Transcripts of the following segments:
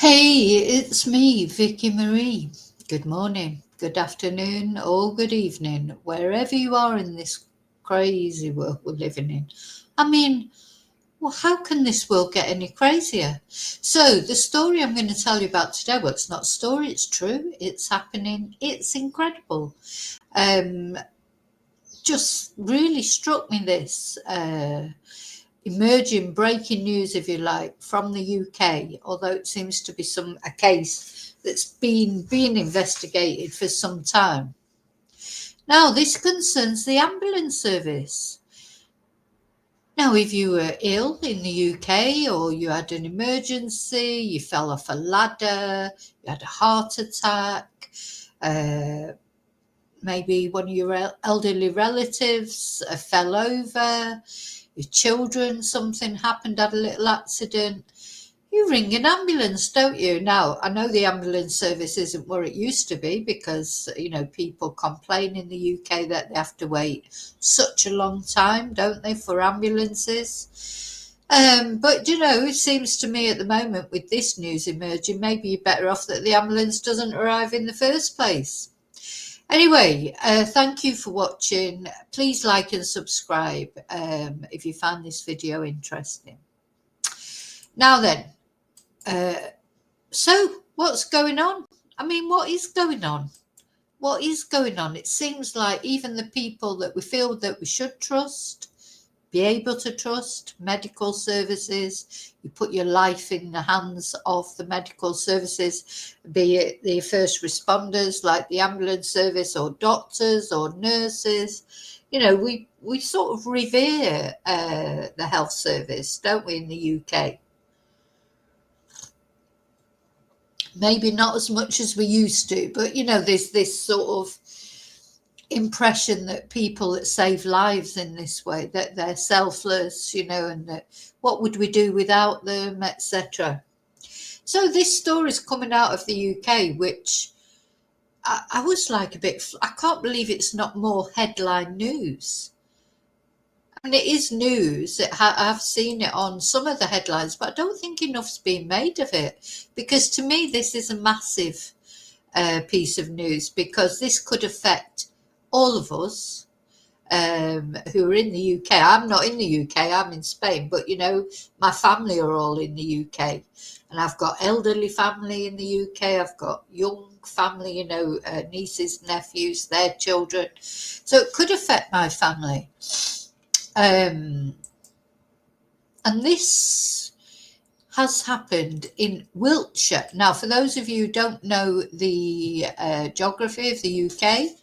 Hey, it's me, Vicky Marie. Good morning, good afternoon, or good evening, wherever you are in this crazy world we're living in. I mean, well, how can this world get any crazier? So, the story I'm going to tell you about today, well, it's not a story, it's true, it's happening, it's incredible. Um, just really struck me this. Emerging breaking news, if you like, from the UK, although it seems to be a case that's been being investigated for some time. Now, this concerns the ambulance service. Now, if you were ill in the UK or you had an emergency, you fell off a ladder, you had a heart attack, uh, maybe one of your elderly relatives fell over, your children, something happened, had a little accident, you ring an ambulance, don't you? Now, I know the ambulance service isn't where it used to be because, people complain in the UK that they have to wait such a long time, don't they, for ambulances? But, it seems to me at the moment with this news emerging, maybe you're better off that the ambulance doesn't arrive in the first place. Anyway, thank you for watching. Please like and subscribe if you found this video interesting. Now then, so what's going on? I mean, what is going on? What is going on? It seems like even the people that we feel that we should trust, be able to trust, medical services, you put your life in the hands of the medical services, be it the first responders like the ambulance service or doctors or nurses. We sort of revere the health service, don't we, in the UK? Maybe not as much as we used to, but there's this sort of impression that people that save lives in this way, that they're selfless, and that what would we do without them, etc. So this story is coming out of the UK, which I was like I can't believe it's not more headline news. I mean, it is news. I've seen it on some of the headlines, but I don't think enough's been made of it, because to me this is a massive piece of news, because this could affect all of us who are in the UK. I'm not in the UK, I'm in Spain, but my family are all in the UK, and I've got elderly family in the UK, I've got young family, nieces, nephews, their children, so it could affect my family. And this has happened in Wiltshire. Now, for those of you who don't know the geography of the UK,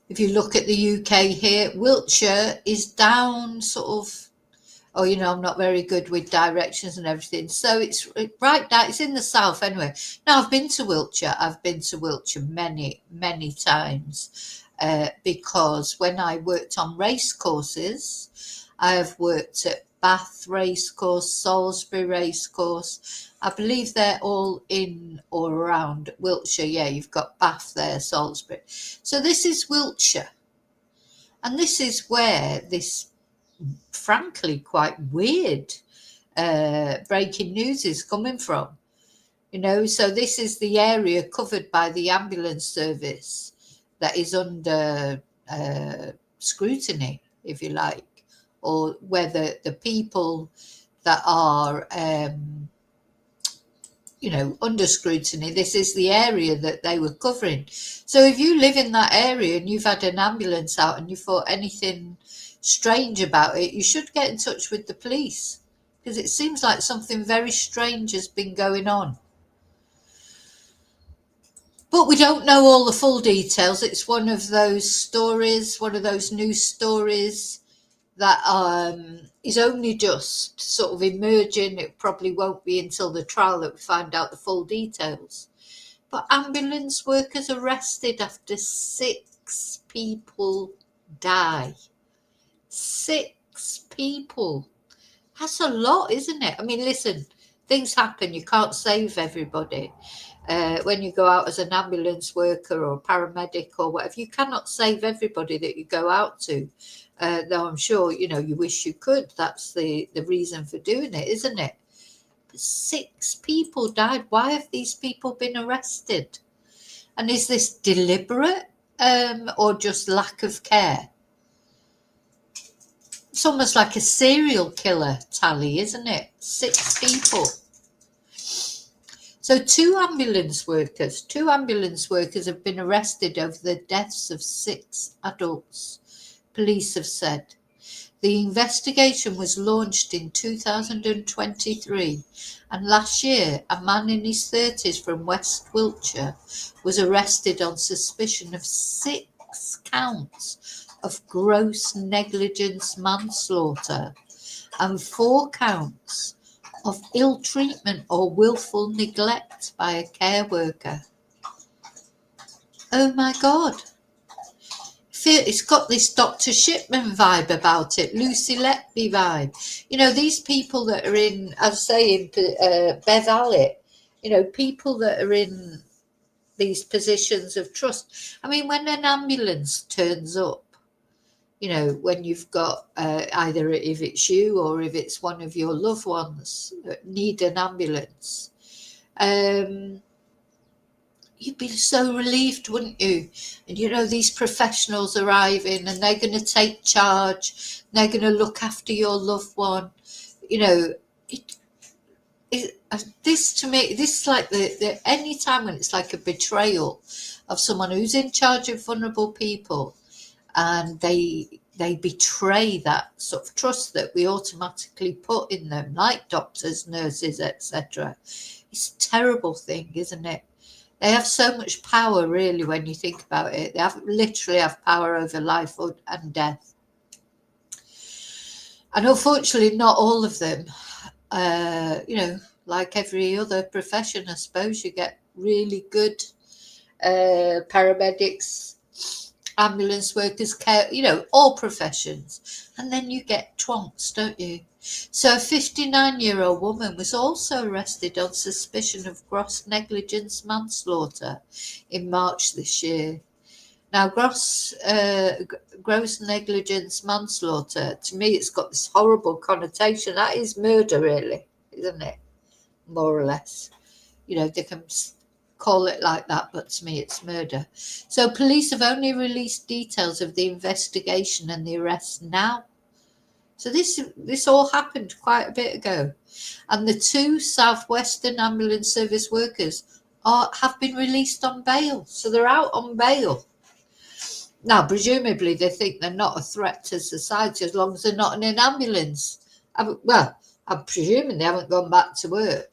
if you look at the UK here, Wiltshire is down sort of, I'm not very good with directions and everything. So it's right down, it's in the south anyway. Now, I've been to Wiltshire. I've been to Wiltshire many, many times because when I worked on race courses, I've worked at Bath Racecourse, Salisbury Racecourse. I believe they're all in or around Wiltshire. Yeah, you've got Bath there, Salisbury. So this is Wiltshire. And this is where this, frankly, quite weird breaking news is coming from. So this is the area covered by the ambulance service that is under scrutiny, if you like, or whether the people that are under scrutiny, this is the area that they were covering. So if you live in that area and you've had an ambulance out and you thought anything strange about it, you should get in touch with the police, because it seems like something very strange has been going on. But we don't know all the full details. It's one of those stories, one of those news stories that is only just sort of emerging. It probably won't be until the trial that we find out the full details. But ambulance workers arrested after 6 people die. 6 people. That's a lot, isn't it? I mean, listen, things happen. You can't save everybody. When you go out as an ambulance worker or paramedic or whatever, you cannot save everybody that you go out to. Though I'm sure, you wish you could. That's the reason for doing it, isn't it? But 6 people died. Why have these people been arrested? And is this deliberate or just lack of care? It's almost like a serial killer tally, isn't it? 6 people. So two ambulance workers have been arrested over the deaths of 6 adults, police have said. The investigation was launched in 2023, and last year a man in his 30s from West Wiltshire was arrested on suspicion of 6 counts of gross negligence manslaughter and 4 counts of ill treatment or willful neglect by a care worker. Oh my God. It's got this Dr. Shipman vibe about it, Lucy Letby vibe. You know, these people that are in, I'd say in Bev Allit, you know, people that are in these positions of trust. I mean, when an ambulance turns up, you know, when you've got either if it's you or if it's one of your loved ones that need an ambulance, you'd be so relieved, wouldn't you? And you know, these professionals arriving and they're going to take charge, they're going to look after your loved one. You know, this to me, this is like the any time when it's like a betrayal of someone who's in charge of vulnerable people, and they betray that sort of trust that we automatically put in them, like doctors, nurses, etc. It's a terrible thing, isn't it? They have so much power, really, when you think about it. They literally have power over life and death. And unfortunately, not all of them. You know, like every other profession, I suppose, you get really good paramedics, ambulance workers, care, you know, all professions. And then you get twonks, don't you? So a 59-year-old woman was also arrested on suspicion of gross negligence manslaughter in March this year. Now, gross negligence manslaughter, to me, it's got this horrible connotation. That is murder, really, isn't it? More or less. You know, they can call it like that, but to me it's murder. So police have only released details of the investigation and the arrest now. So this all happened quite a bit ago. And the 2 Southwestern Ambulance Service workers have been released on bail. So they're out on bail. Now, presumably they think they're not a threat to society as long as they're not in an ambulance. Well, I'm presuming they haven't gone back to work.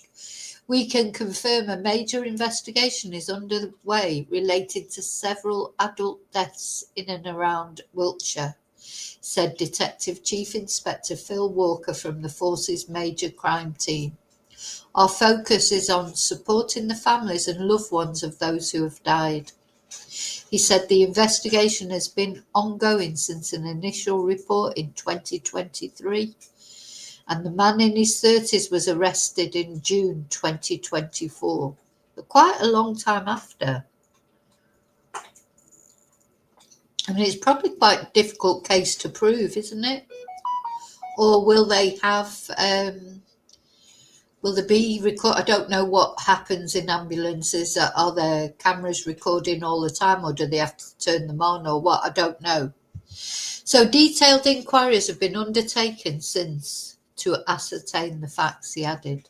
We can confirm a major investigation is underway related to several adult deaths in and around Wiltshire, said Detective Chief Inspector Phil Walker from the Force's Major Crime Team. Our focus is on supporting the families and loved ones of those who have died. He said the investigation has been ongoing since an initial report in 2023. And the man in his 30s was arrested in June 2024, but quite a long time after. I mean, it's probably quite a difficult case to prove, isn't it? Or will they have, will there be I don't know what happens in ambulances. Are there cameras recording all the time, or do they have to turn them on, or what? I don't know. So detailed inquiries have been undertaken since to ascertain the facts, he added.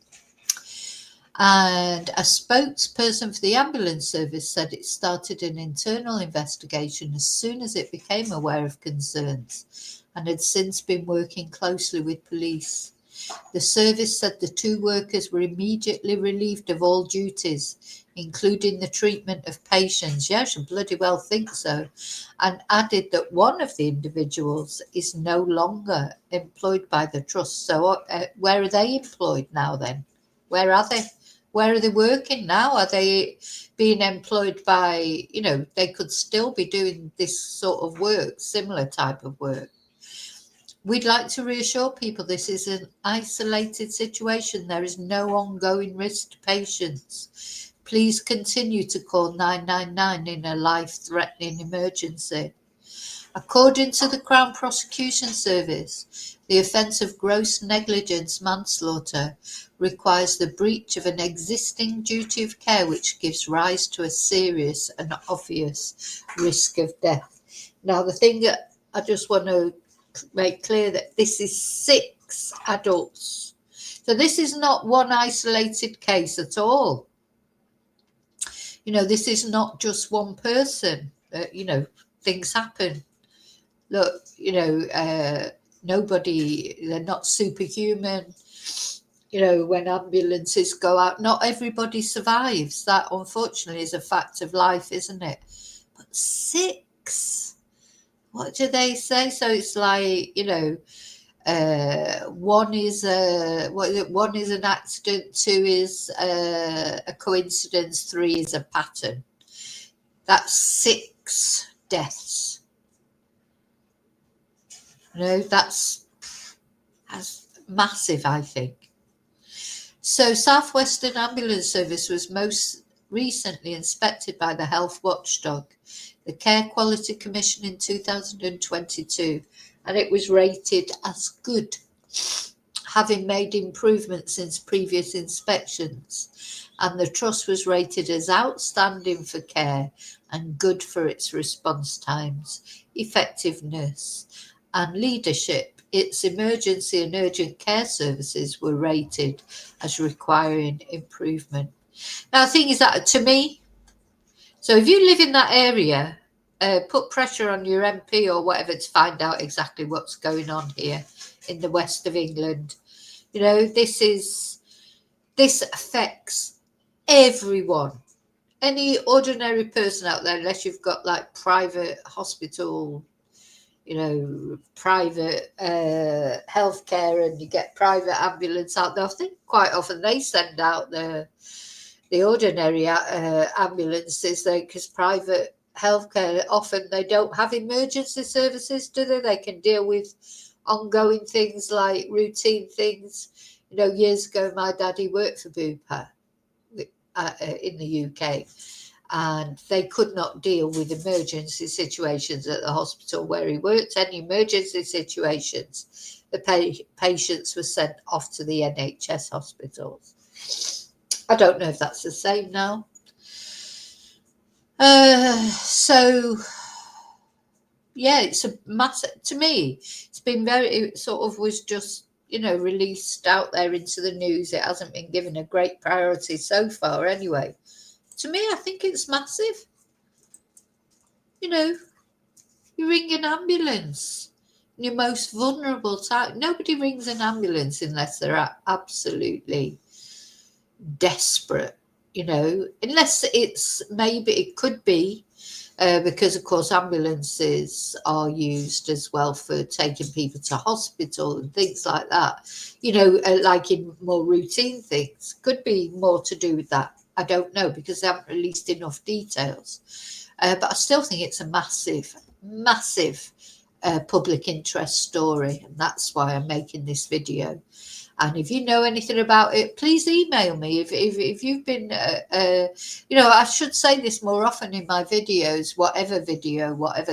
And a spokesperson for the ambulance service said it started an internal investigation as soon as it became aware of concerns and had since been working closely with police. The service said the 2 workers were immediately relieved of all duties, including the treatment of patients. Yeah, I should bloody well think so. And added that one of the individuals is no longer employed by the trust. So where are they employed now then? Where are they? Where are they working now? Are they being employed by, you know, they could still be doing this sort of work, similar type of work. We'd like to reassure people this is an isolated situation. There is no ongoing risk to patients. Please continue to call 999 in a life-threatening emergency. According to the Crown Prosecution Service, the offence of gross negligence manslaughter requires the breach of an existing duty of care which gives rise to a serious and obvious risk of death. Now, the thing that I just want to make clear that this is 6 adults. So this is not one isolated case at all. This is not just one person. Things happen. Look, nobody, they're not superhuman. When ambulances go out, not everybody survives. That, unfortunately, is a fact of life, isn't it? But 6, what do they say? So it's like, one is one is an accident, 2 is a coincidence, 3 is a pattern. That's 6 deaths. That's massive, I think. So Southwestern Ambulance Service was most recently inspected by the Health Watchdog, the Care Quality Commission, in 2022, and it was rated as good, having made improvements since previous inspections, and the trust was rated as outstanding for care and good for its response times, effectiveness and leadership. Its emergency and urgent care services were rated as requiring improvement. Now, the thing is that, to me, so if you live in that area, put pressure on your MP or whatever to find out exactly what's going on here in the west of England. This affects everyone. Any ordinary person out there, unless you've got like private hospital, private healthcare, and you get private ambulance out there. I think quite often they send out the ordinary ambulances, because private healthcare, often they don't have emergency services, do they? They can deal with ongoing things like routine things. Years ago, my daddy worked for Bupa in the UK, and they could not deal with emergency situations at the hospital where he worked. Any emergency situations, the patients were sent off to the NHS hospitals. I don't know if that's the same now. So, yeah, it's a massive, to me, it's been it sort of was just, released out there into the news. It hasn't been given a great priority so far anyway. To me, I think it's massive. You ring an ambulance in your most vulnerable time. Nobody rings an ambulance unless they're absolutely desperate, unless it could be because, of course, ambulances are used as well for taking people to hospital and things like that, like in more routine things. Could be more to do with that. I don't know, because they haven't released enough details. But I still think it's a massive, massive public interest story. And that's why I'm making this video. And if you know anything about it, please email me. If you've been, I should say this more often in my videos, whatever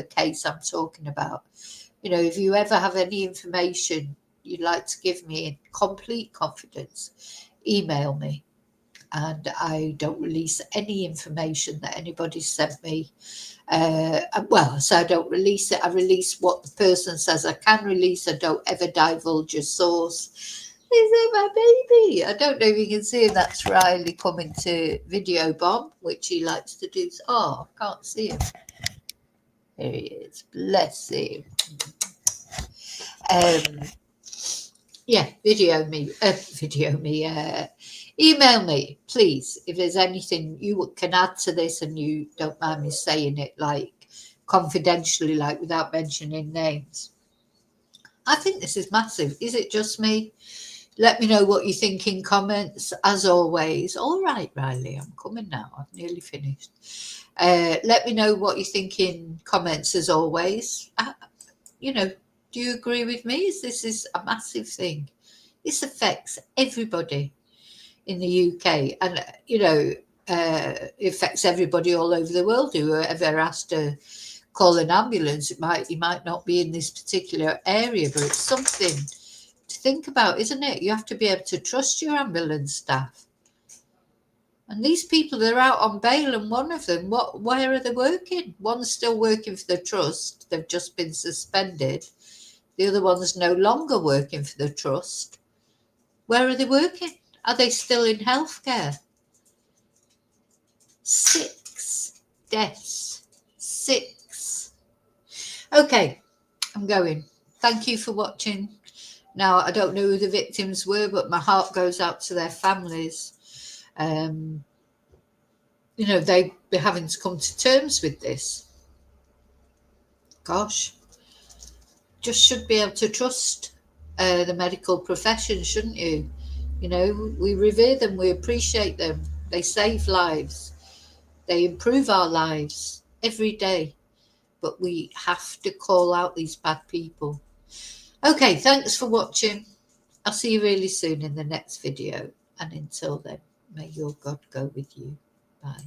case I'm talking about. If you ever have any information you'd like to give me in complete confidence, email me. And I don't release any information that anybody sent me. So I don't release it. I release what the person says I can release. I don't ever divulge a source. Is it my baby? I don't know if you can see him. That's Riley coming to video bomb, which he likes to do. Oh, I can't see him. There he is. Bless him. Video me. Email me, please, if there's anything you can add to this and you don't mind me saying it, like confidentially, like without mentioning names. I think this is massive. Is it just me? Let me know what you think in comments, as always. All right, Riley, I'm coming now. I've nearly finished. Let me know what you think in comments, as always. Do you agree with me? This is a massive thing. This affects everybody in the UK, and it affects everybody all over the world who ever has to call an ambulance. You might not be in this particular area, but it's something to think about, isn't it? You have to be able to trust your ambulance staff. And these people, they're out on bail, and one of them, where are they working? One's still working for the trust. They've just been suspended. The other one's no longer working for the trust. Where are they working? Are they still in healthcare? 6 deaths. 6. Okay, I'm going. Thank you for watching. Now, I don't know who the victims were, but my heart goes out to their families. You know, they'd be having to come to terms with this. Gosh, just should be able to trust the medical profession, shouldn't you? You know, we revere them, we appreciate them. They save lives. They improve our lives every day. But we have to call out these bad people. Okay, thanks for watching. I'll see you really soon in the next video. And until then, may your God go with you. Bye.